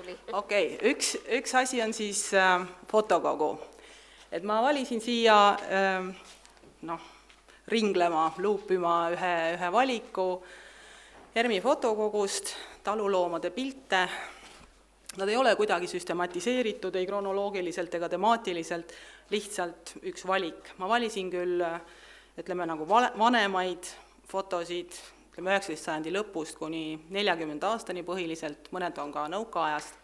tuli. Okei, üks asi on siis fotokogu. Et ma valisin siia ringlema, luupima ühe valiku ERMi fotokogust, taluloomade pilte. Nad ei ole kuidagi süstematiseeritud, ei kronoloogiliselt ega temaatiliselt, lihtsalt üks valik. Ma valisin küll, ütleme, nagu vanemaid fotosid, 19. sajandi lõpust kuni 40 aastani põhiliselt, mõned on ka nõukaajast.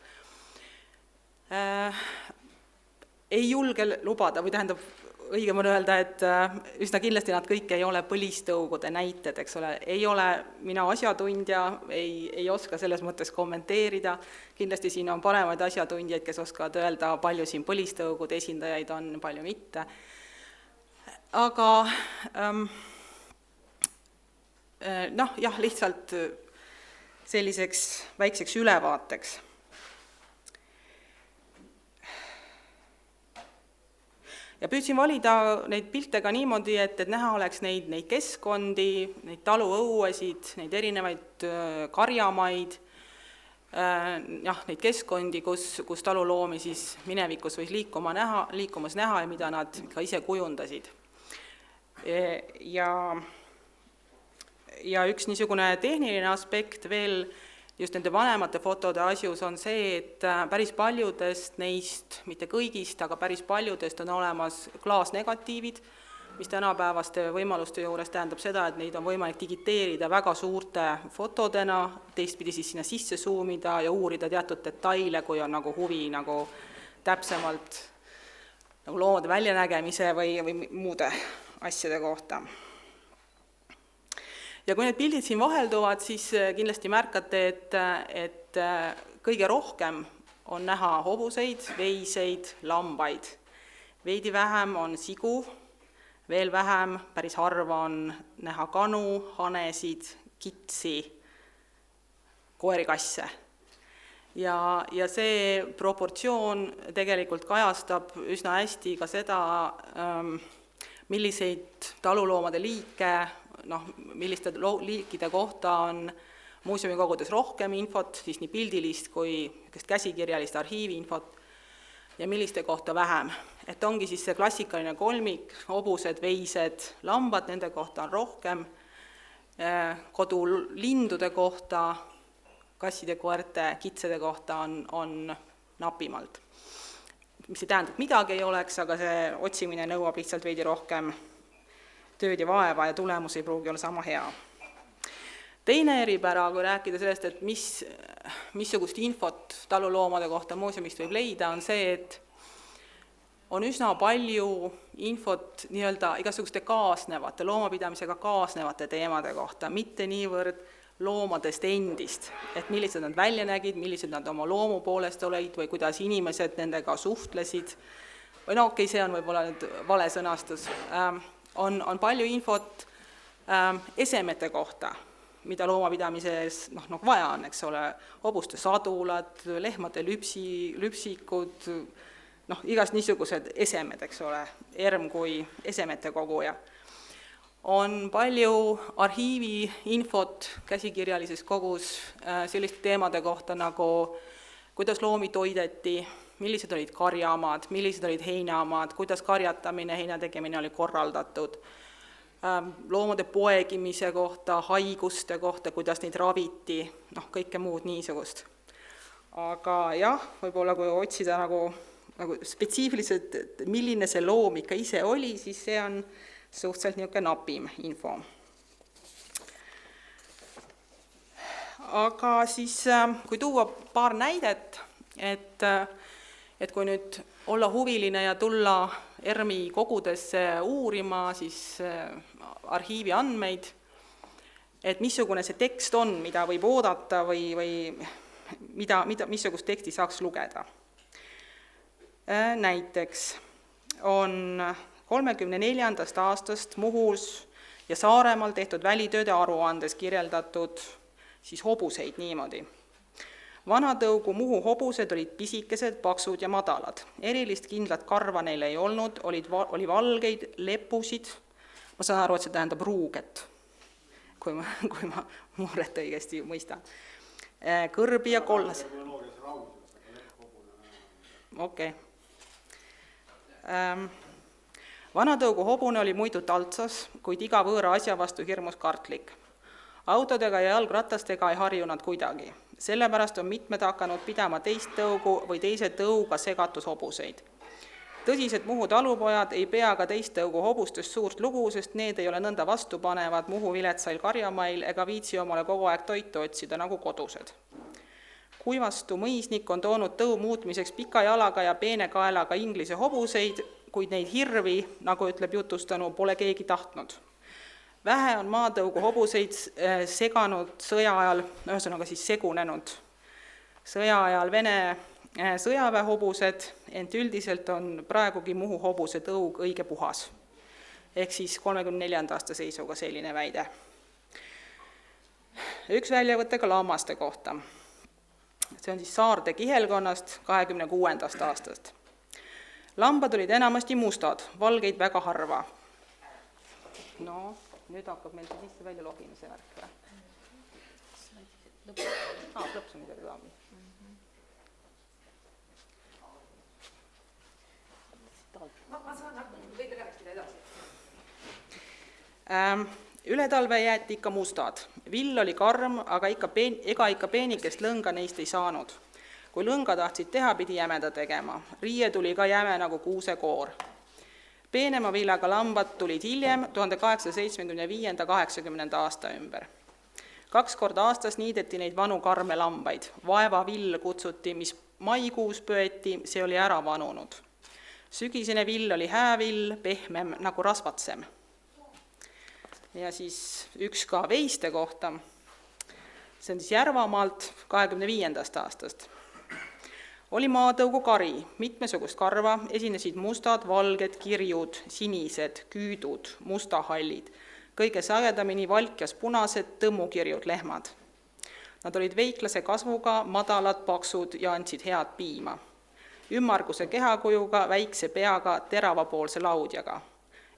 Ei julge lubada, või tähendab, õigem on öelda, et üsna kindlasti nad kõik ei ole põlistõugude näited, eks ole, ei ole mina asjatundja, ei oska selles mõttes kommenteerida, kindlasti siin on paremaid asjatundjaid, kes oskavad öelda, palju siin põlistõugude esindajaid on, palju mitte. Aga jah, lihtsalt selliseks väikseks ülevaateks. Ja püüdsin valida neid pilte ka niimoodi, et näha oleks neid keskkondi, neid taluõuesid, neid erinevaid karjamaid, neid keskkondi, kus taluloomi siis minevikus võis liikumas näha ja mida nad ka ise kujundasid. Ja üks niisugune tehniline aspekt veel just nende vanemate fotode asjus on see, et päris paljudest neist, mitte kõigist, aga päris paljudest on olemas klaasnegatiivid, mis tänapäevaste võimaluste juures tähendab seda, et neid on võimalik digiteerida väga suurte fotodena, teistpidi siis sinna sisse zoomida ja uurida teatud detaile, kui on nagu huvi nagu täpsemalt nagu loomade väljanägemise või muude asjade kohta. Ja kui need pildid siin vahelduvad, siis kindlasti märkate, et kõige rohkem on näha hobuseid, veiseid, lambaid. Veidi vähem on sigu, veel vähem, päris harva on näha kanu, hanesid, kitsi, koeri-kasse. Ja see proportsioon tegelikult kajastab üsna hästi ka seda, milliseid taluloomade liike, milliste liikide kohta on muuseumikogudes rohkem infot, siis nii pildilist kui käsikirjalist arhiiviinfot, ja milliste kohta vähem. Et ongi siis see klassikaline kolmik, hobused, veised, lambad, nende kohta on rohkem, kodulindude kohta, kasside, koerte, kitsede kohta on napimalt. Mis ei tähendab, midagi ei oleks, aga see otsimine nõuab lihtsalt veidi rohkem tööd ja vaeva ja tulemus ei pruugi olla sama hea. Teine eripära, kui rääkida sellest, et missugust infot taluloomade kohta muuseumist võib leida, on see, et on üsna palju infot nii-öelda igasuguste kaasnevate, loomapidamisega kaasnevate teemade kohta, mitte niivõrd loomadest endist, et millised nad välja nägid, millised nad oma loomu poolest olid või kuidas inimesed nendega suhtlesid, või okei, see on võib-olla nüüd vale sõnastus, on palju infot esemete kohta, mida loomapidamises vaja on, eks ole, hobuste sadulad, lehmade lüpsikud, igast niisugused esemed, eks ole, ERM kui esemete koguja. On palju arhiivi infot käsikirjalises kogus selliste teemade kohta, nagu kuidas loomi toideti, millised olid karjamaad, millised olid heinamaad, kuidas karjatamine, heinategemine oli korraldatud, loomade poegimise kohta, haiguste kohta, kuidas neid raviti, kõike muud niisugust. Aga jah, võib-olla kui otsida nagu spetsiifiliselt, milline see loom ikka ise oli, siis see on suhteliselt niisugune napim info. Aga siis, kui tuua paar näidet, et kui nüüd olla huviline ja tulla ERMi kogudesse uurima siis arhiivi andmeid, et missugune see tekst on, mida võib oodata või missugust teksti saaks lugeda. Näiteks on 34. aastast Muhus ja Saaremaal tehtud välitööde aruandes kirjeldatud siis hobuseid niimoodi. Vanatõugu Muhu hobused olid pisikesed, paksud ja madalad. Erilist kindlat karva neil ei olnud, oli valgeid, lepusid, ma saan aru, et see tähendab ruuget, kui ma murret õigesti mõistan. Kõrbi ja kollas. okei. Vanatõugu hobune oli muidu taltsas, kuid iga võõra asja vastu hirmus kartlik. Autodega ja jalgratastega ei harju nad kuidagi. Sellepärast on mitmed hakanud pidama teist tõugu või teise tõuga segatushobuseid. Tõsised Muhu talupojad ei pea ka teist tõugu hobustest suurt lugu, sest need ei ole nõnda vastupanevad Muhu viletsail karjamail ega viitsi omale kogu aeg toitu otsida nagu kodused. Kuivastu mõisnik on toonud tõu muutmiseks pika jalaga ja peene kaelaga inglise hobuseid, kuid neid hirvi, nagu ütleb jutustanu, pole keegi tahtnud. Vähe on maatõugu hobuseid seganud sõja ajal, ühesõnaga siis segunenud sõja ajal Vene sõjaväehobused, ent üldiselt on praegugi Muhu hobuse tõug õige puhas. Ehk siis 34. aasta seisuga selline väide. Üks väljavõte ka lammaste kohta. See on siis Saarde kihelkonnast 26. aastast. Lambad olid enamasti mustad, valgeid väga harva. No, nüüd hakkab meil see sisse välja logimise värk. Lõpsu midagi taami. Ma saan hakata, võite rääkida edasi. Üle talve jäeti ikka mustad. Vill oli karm, aga ikka peenikest lõnga neist ei saanud. Kui lõnga tahtsid teha, pidi jämeda tegema. Riie tuli ka jäme nagu kuusekoor. Peenema villaga lambad tulid hiljem 1875-80 aasta ümber. 2 korda aastas niideti neid vanu karme lambaid. Vaevavill kutsuti, mis maikuus pöeti, see oli ära vanunud. Sügisene vill oli häävill, pehmem nagu rasvatsem. Ja siis üks ka veiste kohta. See on siis Järvamaalt 25. aastast. Oli maatõugu kari, mitmesugust karva, esinesid mustad, valged, kirjud, sinised, küüdud, mustahallid, kõige sagedamini valkjas punased tõmmukirjud lehmad. Nad olid veiklase kasvuga, madalad, paksud ja andsid head piima. Ümmarguse kehakujuga, väikse peaga, teravapoolse laudjaga.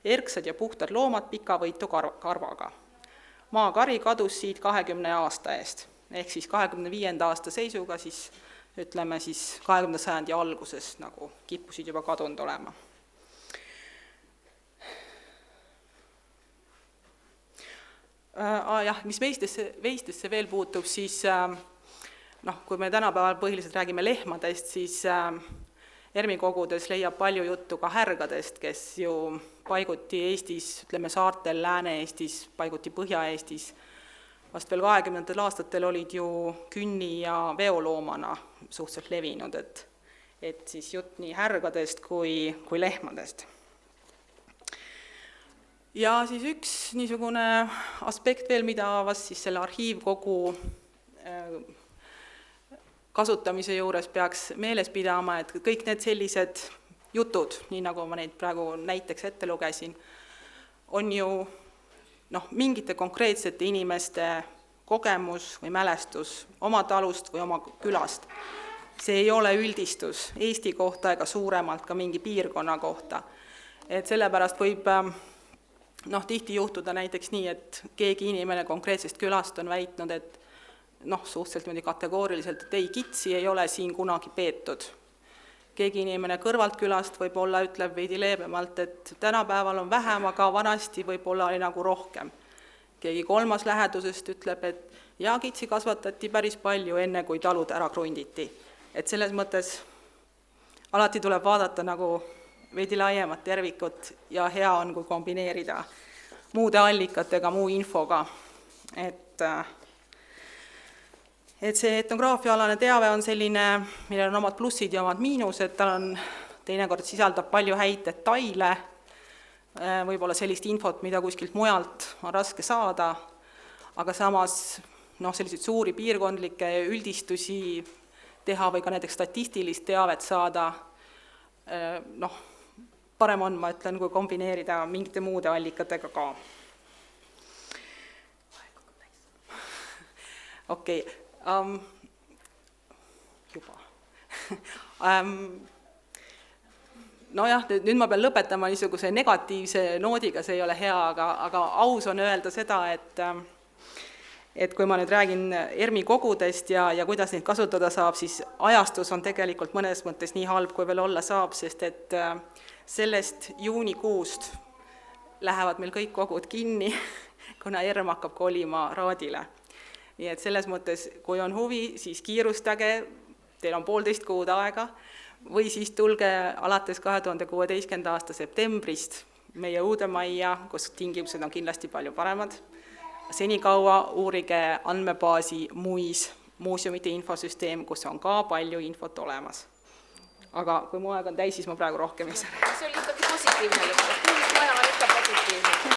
Erksad ja puhtad loomad pikavõitu karvaga. Maakari kadus siit 20 aasta eest, ehk siis 25. aasta seisuga, siis ütleme siis 20. sajandi alguses nagu kippusid juba kadunud olema. Mis veistesse veel puutub, siis kui me tänapäeval põhiliselt räägime lehmadest, siis ERMi-kogudes leiab palju juttu ka härgadest, kes ju paiguti Eestis, ütleme saartel, Lääne-Eestis, paiguti Põhja-Eestis. Vast veel 20. aastatel olid ju künni- ja veoloomana suhteliselt levinud, et siis jutt nii härgadest kui lehmadest. Ja siis üks niisugune aspekt veel, mida vast siis selle arhiivkogu kasutamise juures peaks meeles pidama, et kõik need sellised jutud, nii nagu ma neid praegu näiteks ette lugesin, on ju mingite konkreetsete inimeste kogemus või mälestus oma talust või oma külast. See ei ole üldistus Eesti kohta ega suuremalt ka mingi piirkonna kohta. Et sellepärast võib tihti juhtuda näiteks nii, et keegi inimene konkreetsest külast on väitnud, et suhteliselt kategooriliselt, et ei, kitsi ei ole siin kunagi peetud. Keegi inimene kõrvalt külast võib-olla ütleb veidi leebemalt, et tänapäeval on vähem, aga vanasti võib-olla oli nagu rohkem. Keegi kolmas lähedusest ütleb, et kitsi kasvatati päris palju enne, kui talud ära krunditi. Et selles mõttes alati tuleb vaadata nagu veidi laiemat tervikut ja hea on, kui kombineerida muude allikatega, muu infoga. Et see etnograafiaalane teave on selline, millel on omad plussid ja omad miinused, tal on teinekord sisaldab palju häid detaile, võib-olla sellist infot, mida kuskilt mujalt on raske saada, aga samas selliseid suuri piirkondlikke üldistusi teha või ka näiteks statistilist teavet saada, parem on, ma ütlen, kui kombineerida mingite muude allikatega ka. Okei. Juba. Nüüd ma pean lõpetama niisuguse negatiivse noodiga, see ei ole hea, aga aus on öelda seda, et kui ma nüüd räägin ERMi kogudest ja kuidas neid kasutada saab, siis ajastus on tegelikult mõnes mõttes nii halb, kui veel olla saab, sest et sellest juunikuust lähevad meil kõik kogud kinni, kuna ERM hakkab kolima Raadile. Nii et selles mõttes, kui on huvi, siis kiirustage, teil on 1,5 kuud aega, või siis tulge alates 2016. aasta septembrist meie uude majja, kus tingimused on kindlasti palju paremad. Senikaua uurige andmebaasi muuseumite infosüsteem, kus on ka palju infot olemas. Aga kui mu aeg on täis, siis ma praegu rohkem ei saa. See oli ikkagi positiivne lõpp. Maja on ikka positiivne.